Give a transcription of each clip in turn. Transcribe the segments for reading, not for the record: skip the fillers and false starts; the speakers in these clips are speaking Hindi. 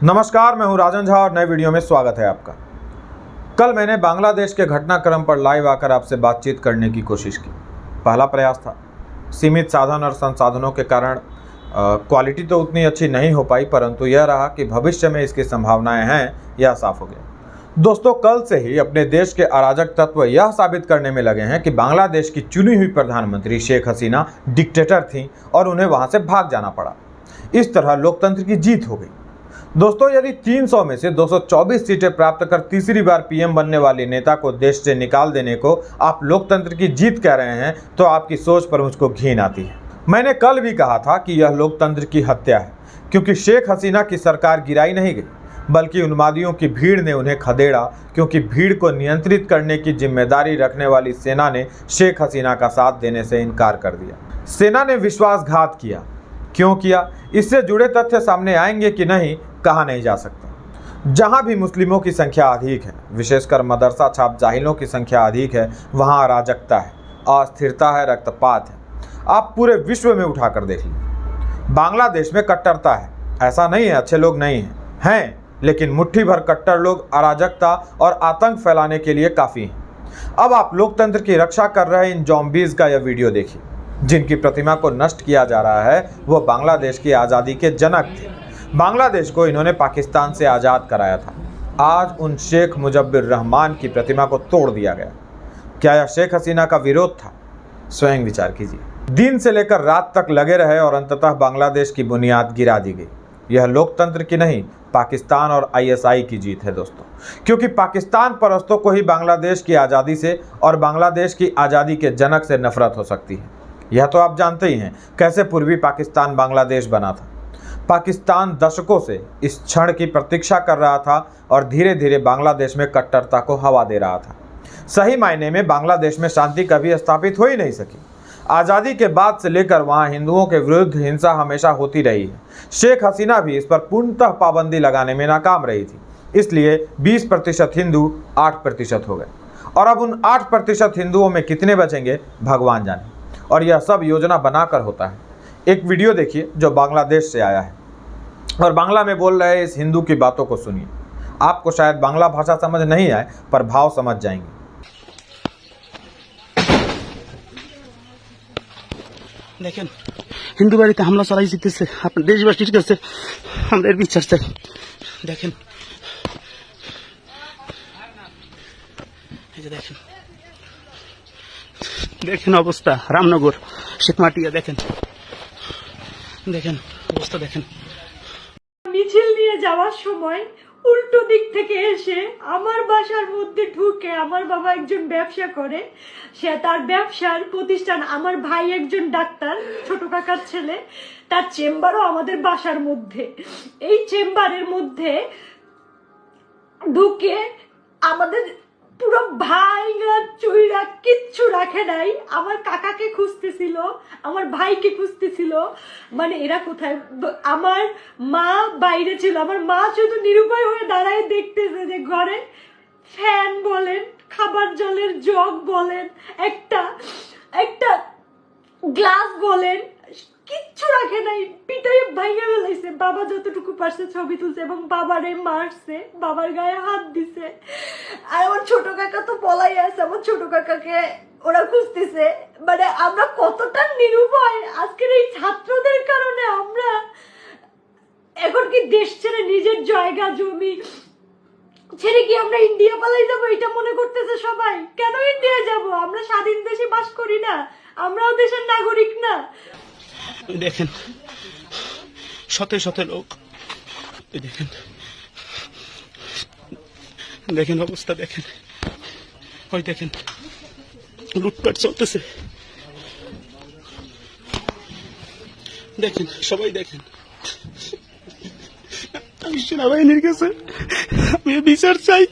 नमस्कार, मैं हूं राजन झा और नए वीडियो में स्वागत है आपका। कल मैंने बांग्लादेश के घटनाक्रम पर लाइव आकर आपसे बातचीत करने की कोशिश की। पहला प्रयास था। सीमित साधन और संसाधनों के कारण क्वालिटी तो उतनी अच्छी नहीं हो पाई, परंतु यह रहा कि भविष्य में इसकी संभावनाएं हैं, यह साफ हो गया। दोस्तों, कल से ही अपने देश के अराजक तत्व यह साबित करने में लगे हैं कि बांग्लादेश की चुनी हुई प्रधानमंत्री शेख हसीना डिक्टेटर थीं और उन्हें वहां से भाग जाना पड़ा। इस तरह लोकतंत्र की जीत हो गई। दोस्तों, यदि 300 में से 224 सीटें प्राप्त कर तीसरी बार पीएम बनने वाली नेता को देश से निकाल देने को आप लोकतंत्र की जीत कह रहे हैं, तो आपकी सोच पर मुझको घिन आती है। मैंने कल भी कहा था कि यह लोकतंत्र की हत्या है, क्योंकि शेख हसीना की सरकार गिराई नहीं गई, बल्कि उन्मादियों की भीड़ ने उन्हें खदेड़ा, क्योंकि भीड़ को नियंत्रित करने की जिम्मेदारी रखने वाली सेना ने शेख हसीना का साथ देने से इनकार कर दिया। सेना ने विश्वासघात किया। क्यों किया, इससे जुड़े तथ्य सामने आएंगे कि नहीं, कहा नहीं जा सकता। जहां भी मुस्लिमों की संख्या अधिक है, विशेषकर मदरसा छाप जाहिलों की संख्या अधिक है, वहां अराजकता है, अस्थिरता है, रक्तपात है। आप पूरे विश्व में उठाकर देख लीजिए। बांग्लादेश में कट्टरता है, ऐसा नहीं है अच्छे लोग नहीं हैं, लेकिन मुट्ठी भर कट्टर लोग अराजकता और आतंक फैलाने के लिए काफ़ी हैं। अब आप लोकतंत्र की रक्षा कर रहे इन जॉम्बीज का यह वीडियो देखिए। जिनकी प्रतिमा को नष्ट किया जा रहा है वो बांग्लादेश की आज़ादी के जनक थे। बांग्लादेश को इन्होंने पाकिस्तान से आज़ाद कराया था। आज उन शेख मुजब्बिर रहमान की प्रतिमा को तोड़ दिया गया। क्या यह शेख हसीना का विरोध था? स्वयं विचार कीजिए। दिन से लेकर रात तक लगे रहे और अंततः बांग्लादेश की बुनियाद गिरा दी गई। यह लोकतंत्र की नहीं, पाकिस्तान और आईएसआई की जीत है दोस्तों, क्योंकि पाकिस्तान परस्तों को ही बांग्लादेश की आज़ादी से और बांग्लादेश की आज़ादी के जनक से नफरत हो सकती है। यह तो आप जानते ही हैं कैसे पूर्वी पाकिस्तान बांग्लादेश बना था। पाकिस्तान दशकों से इस क्षण की प्रतीक्षा कर रहा था और धीरे धीरे बांग्लादेश में कट्टरता को हवा दे रहा था। सही मायने में बांग्लादेश में शांति कभी स्थापित हो ही नहीं सकी। आज़ादी के बाद से लेकर वहां हिंदुओं के विरुद्ध हिंसा हमेशा होती रही है। शेख हसीना भी इस पर पूर्णतः पाबंदी लगाने में नाकाम रही थी। इसलिए 20% हिंदू 8% हो गए, और अब उन 8% हिंदुओं में कितने बचेंगे भगवान जाने। और यह सब योजना बनाकर होता है। एक वीडियो देखिए जो बांग्लादेश से आया है और बांग्ला में बोल रहे इस हिंदू की बातों को सुनिए। आपको शायद बांग्ला भाषा समझ नहीं आए, पर भाव समझ जाएंगे। देखें, हिंदू बाड़ीते हमला चलाई जितेছে আপনার দেশবাসীর কাছে আমাদের বিচার চাই। দেখেন, এই যে দেখেন দেখেন অবস্থা, রামনগর শেখমাটিয়া দেখেন দেখেন অবস্থা দেখেন। মিছিল নিয়ে যাওয়ার সময় উল্টো দিক থেকে এসে আমার বাসার মধ্যে ঢুকে, আমার বাবা একজন ব্যবসা করে, সে তার ব্যবসার প্রতিষ্ঠান, আমার ভাই একজন ডাক্তার, ছোট কাকার ছেলে, তার চেম্বারও আমাদের বাসার মধ্যে। এই চেম্বারের মধ্যে ঢুকে আমাদের পুরো ভাইরা চুইরা কিচ্ছু রাখে নাই। আমার কাকাকে খুঁজতেছিল, আমার ভাইকে খুঁজতেছিল, মানে এরা কোথায়। আমার মা বাইরে ছিল, আমার মা শুধু নিরুপায় হয়ে দাঁড়ায় দেখতেছে যে ঘরে ফ্যান বলেন, খাবার জলের জগ বলেন, একটা গ্লাস বলেন, কিচ্ছু রাখে নাই, পিটাই ভাইয়া ফেলাইছে। বাবা যতটুকু পারছে ছবি তুলছে এবং বাবারে মারছে, বাবার গায়ে হাত দিছে। আর আমার ছোট কাকা তো পলাই আছে, আমার ছোট কাকাকে ওরা খুঁজতেছে। মানে আমরা কতটা নিরুপায় আজকের এই ছাত্রদের কারণে। আমরা এখন কি দেশ ছেড়ে, নিজের জায়গা জমি ছেড়ে কি আমরা ইন্ডিয়া পালাই যাবো, এটা মনে করতেছে সবাই। কেন ইন্ডিয়া যাব? আমরা স্বাধীন দেশে বাস করি না? আমরাও দেশের নাগরিক না? দেখেন শত শত লোক, দেখেন দেখেন অবস্থা দেখেন, ওই দেখেন লুটপাট চলতেছে। দেখেন সবাই দেখেন। আমি সেনাবাহিনীর কাছে আমি বিচার চাই।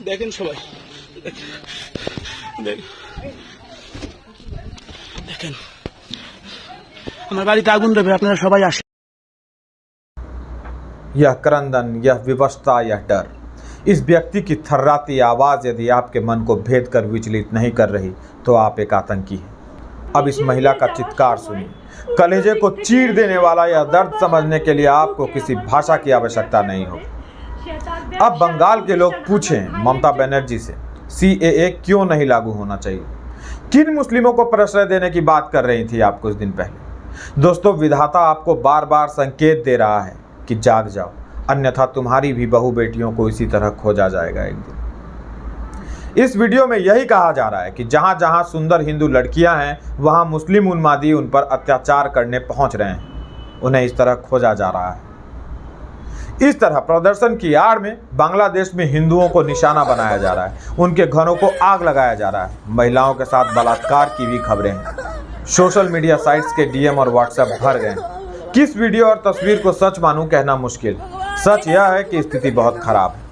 দেখেন সবাই দেখেন আমার বাড়িতে আগুন দেবে, আপনারা সবাই আসেন। यह क्रंदन, यह विवशता, यह डर, इस व्यक्ति की थर्राती आवाज़ यदि आपके मन को भेद कर विचलित नहीं कर रही तो आप एक आतंकी हैं। अब इस महिला का चित्कार सुनिए। कलेजे को चीर देने वाला यह दर्द समझने के लिए आपको किसी भाषा की आवश्यकता नहीं होगी। अब बंगाल के लोग पूछें ममता बनर्जी से CAA क्यों नहीं लागू होना चाहिए। किन मुस्लिमों को प्रश्रय देने की बात कर रही थी आप कुछ दिन पहले। दोस्तों, विधाता आपको बार बार संकेत दे रहा है कि जाग जाओ, अन्यथा तुम्हारी भी बहू बेटियों को इसी तरह खोजा जाएगा एक दिन। इस वीडियो में यही कहा जा रहा है कि जहां जहां सुंदर हिंदू लड़कियां हैं वहां मुस्लिम उन्मादी उन पर अत्याचार करने पहुंच रहे हैं, उन्हें इस तरह खोजा जा रहा है। इस तरह प्रदर्शन की आड़ में बांग्लादेश में हिंदुओं को निशाना बनाया जा रहा है, उनके घरों को आग लगाया जा रहा है, महिलाओं के साथ बलात्कार की भी खबरें हैं। सोशल मीडिया साइट्स के DM और WhatsApp भर गए। किस वीडियो और तस्वीर को सच मानूं कहना मुश्किल। सच यह है कि स्थिति बहुत खराब है।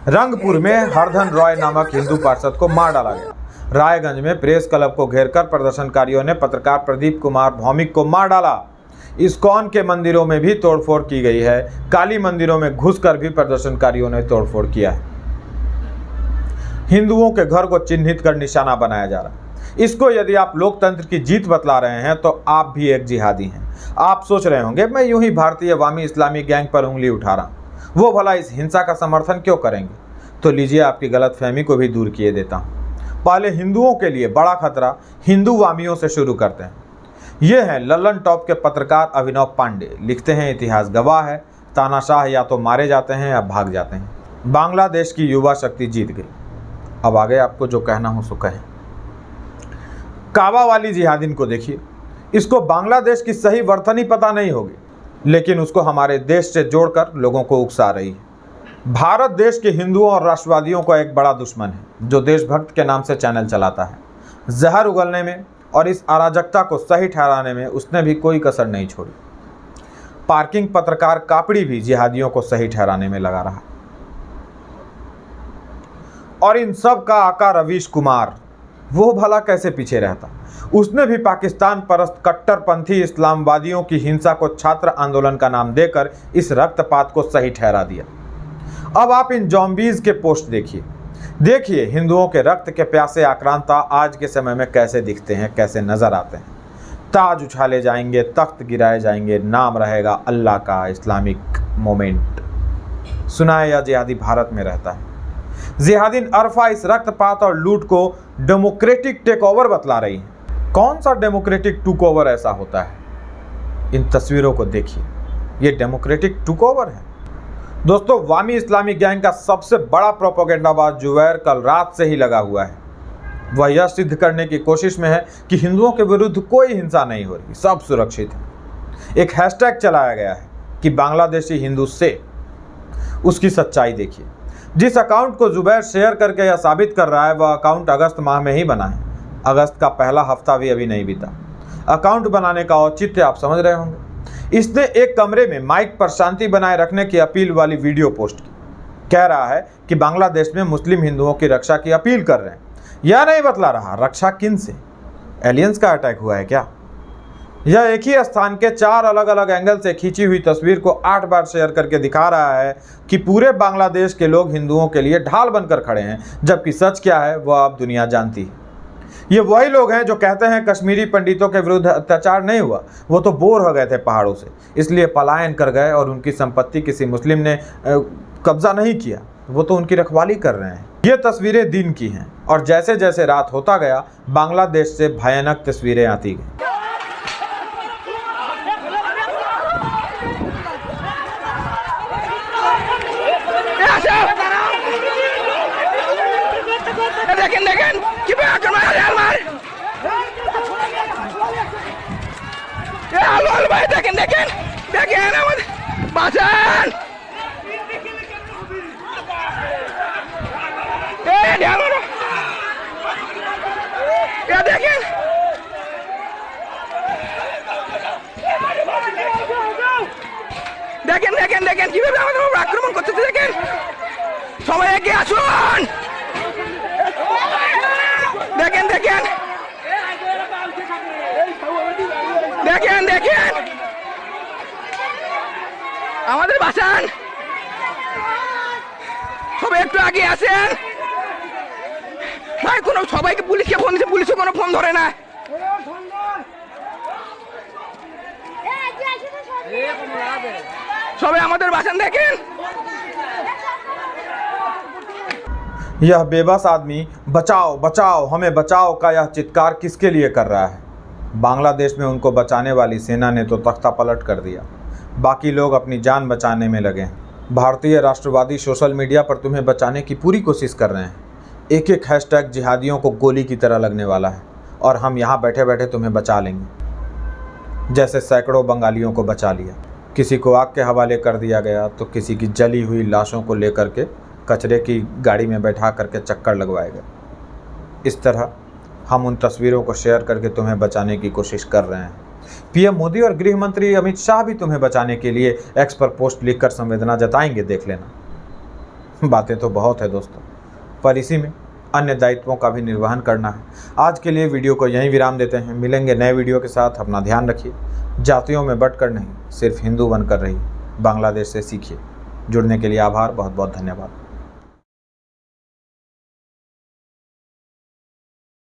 रंगपुर में हरधन रॉय नामक हिंदू पार्षद को मार डाला गया। रायगंज में प्रेस क्लब को घेरकर प्रदर्शनकारियों ने पत्रकार प्रदीप कुमार भौमिक को मार डाला। इस्कॉन के मंदिरों में भी तोड़फोड़ की गई है। काली मंदिरों में घुसकर भी प्रदर्शनकारियों ने तोड़फोड़ किया है। हिंदुओं के घर को चिन्हित कर निशाना बनाया जा रहा है। इसको यदि आप लोकतंत्र की जीत बतला रहे हैं तो आप भी एक जिहादी हैं। आप सोच रहे होंगे मैं यूं ही भारतीय अवामी इस्लामी गैंग पर उंगली उठा रहा हूं, वो भला इस हिंसा का समर्थन क्यों करेंगे। तो लीजिए आपकी गलतफहमी को भी दूर किए देता हूं। पहले हिंदुओं के लिए बड़ा खतरा हिंदू वामियों से शुरू करते हैं। ये हैं लल्लन टॉप के पत्रकार अभिनव पांडे। लिखते हैं इतिहास गवाह है, तानाशाह या तो मारे जाते हैं या भाग जाते हैं। बांग्लादेश की युवा शक्ति जीत गई। अब आगे आपको जो कहना हो सो कहें। काबा वाली जिहादिन को देखिए, इसको बांग्लादेश की सही वर्तनी पता नहीं होगी, लेकिन उसको हमारे देश से जोड़कर लोगों को उकसा रही है। भारत देश के हिंदुओं और राष्ट्रवादियों का एक बड़ा दुश्मन है जो देशभक्त के नाम से चैनल चलाता है। जहर उगलने में और इस अराजकता को सही ठहराने में उसने भी कोई कसर नहीं छोड़ी। पार्किंग पत्रकार कापड़ी भी जिहादियों को सही ठहराने में लगा रहा। और इन सब का आका रवीश कुमार, वो भला कैसे पीछे रहता। उसने भी पाकिस्तान परस्त कट्टरपंथी इस्लामवादियों की हिंसा को छात्र आंदोलन का नाम देकर इस रक्तपात को सही ठहरा दिया। अब आप इन जॉम्बीज के पोस्ट देखिए हिंदुओं के रक्त के प्यासे आक्रांता आज के समय में कैसे दिखते हैं, कैसे नजर आते हैं। ताज उछाले जाएंगे, तख्त गिराए जाएंगे, नाम रहेगा अल्लाह का इस्लामिक मोमेंट। सुना है यह जिहादी भारत में रहता है। जिहादीन अरफा इस रक्तपात और लूट को डेमोक्रेटिक टेक ओवर बतला रही है। कौन सा डेमोक्रेटिक टूक ओवर ऐसा होता है? इन तस्वीरों को देखिए, ये डेमोक्रेटिक टूक ओवर है। दोस्तों, वामी इस्लामी गैंग का सबसे बड़ा प्रोपेगेंडाबाज जुबैर कल रात से ही लगा हुआ है। वह यह सिद्ध करने की कोशिश में है कि हिंदुओं के विरुद्ध कोई हिंसा नहीं हो रही, सब सुरक्षित है। एक हैशटैग चलाया गया है कि बांग्लादेशी हिंदू से। उसकी सच्चाई देखिए। जिस अकाउंट को जुबैर शेयर करके यह साबित कर रहा है वह अकाउंट अगस्त माह में ही बना है। अगस्त का पहला हफ्ता भी अभी नहीं बीता। अकाउंट बनाने का औचित्य आप समझ रहे होंगे। इसने एक कमरे में माइक पर शांति बनाए रखने की अपील वाली वीडियो पोस्ट की। कह रहा है कि बांग्लादेश में मुस्लिम हिंदुओं की रक्षा की अपील कर रहे हैं। यह नहीं बतला रहा रक्षा किन से। एलियंस का अटैक हुआ है क्या? यह एक ही स्थान के 4 अलग अलग एंगल से खींची हुई तस्वीर को 8 बार शेयर करके दिखा रहा है कि पूरे बांग्लादेश के लोग हिंदुओं के लिए ढाल बनकर खड़े हैं, जबकि सच क्या है वह अब दुनिया जानती है। ये वही लोग हैं जो कहते हैं कश्मीरी पंडितों के विरुद्ध अत्याचार नहीं हुआ, वो तो बोर हो गए थे पहाड़ों से, इसलिए पलायन कर गए और उनकी संपत्ति किसी मुस्लिम ने कब्जा नहीं किया, वो तो उनकी रखवाली कर रहे हैं। ये तस्वीरें दिन की हैं और जैसे जैसे रात होता गया बांग्लादेश से भयानक तस्वीरें आती गई। দেখেন কিভাবে আক্রমণ করে আমার আলো ভাই দেখেন আমাদের বাঁচান দেখেন কিভাবে আমাদের আক্রমণ করতেছে। দেখেন সবাই এগিয়ে আসুন। দেখেন আমাদের বাঁচান, সবাই একটু আগে আসেন ভাই। সবাইকে পুলিশকে ফোন দিচ্ছে, পুলিশও কোনো ফোন ধরে না। সবাই আমাদের বাঁচান দেখেন। यह बेबस आदमी बचाओ बचाओ हमें बचाओ का यह चित्कार किसके लिए कर रहा है? बांग्लादेश में उनको बचाने वाली सेना ने तो तख्ता पलट कर दिया, बाकी लोग अपनी जान बचाने में लगे हैं। भारतीय राष्ट्रवादी सोशल मीडिया पर तुम्हें बचाने की पूरी कोशिश कर रहे हैं। एक एक हैशटैग जिहादियों को गोली की तरह लगने वाला है और हम यहाँ बैठे बैठे तुम्हें बचा लेंगे, जैसे सैकड़ों बंगालियों को बचा लिया। किसी को आग के हवाले कर दिया गया तो किसी की जली हुई लाशों को लेकर के कचरे की गाड़ी में बैठा करके चक्कर लगवाए गए। इस तरह हम उन तस्वीरों को शेयर करके तुम्हें बचाने की कोशिश कर रहे हैं। पीएम मोदी और गृह मंत्री अमित शाह भी तुम्हें बचाने के लिए एक्स पर पोस्ट लिखकर संवेदना जताएंगे, देख लेना। बातें तो बहुत है दोस्तों, पर इसी में अन्य दायित्वों का भी निर्वहन करना है। आज के लिए वीडियो को यहीं विराम देते हैं। मिलेंगे नए वीडियो के साथ। अपना ध्यान रखिए। जातियों में बंटकर नहीं, सिर्फ हिंदू बनकर रहिए। बांग्लादेश से सीखिए। जुड़ने के लिए आभार, बहुत बहुत धन्यवाद।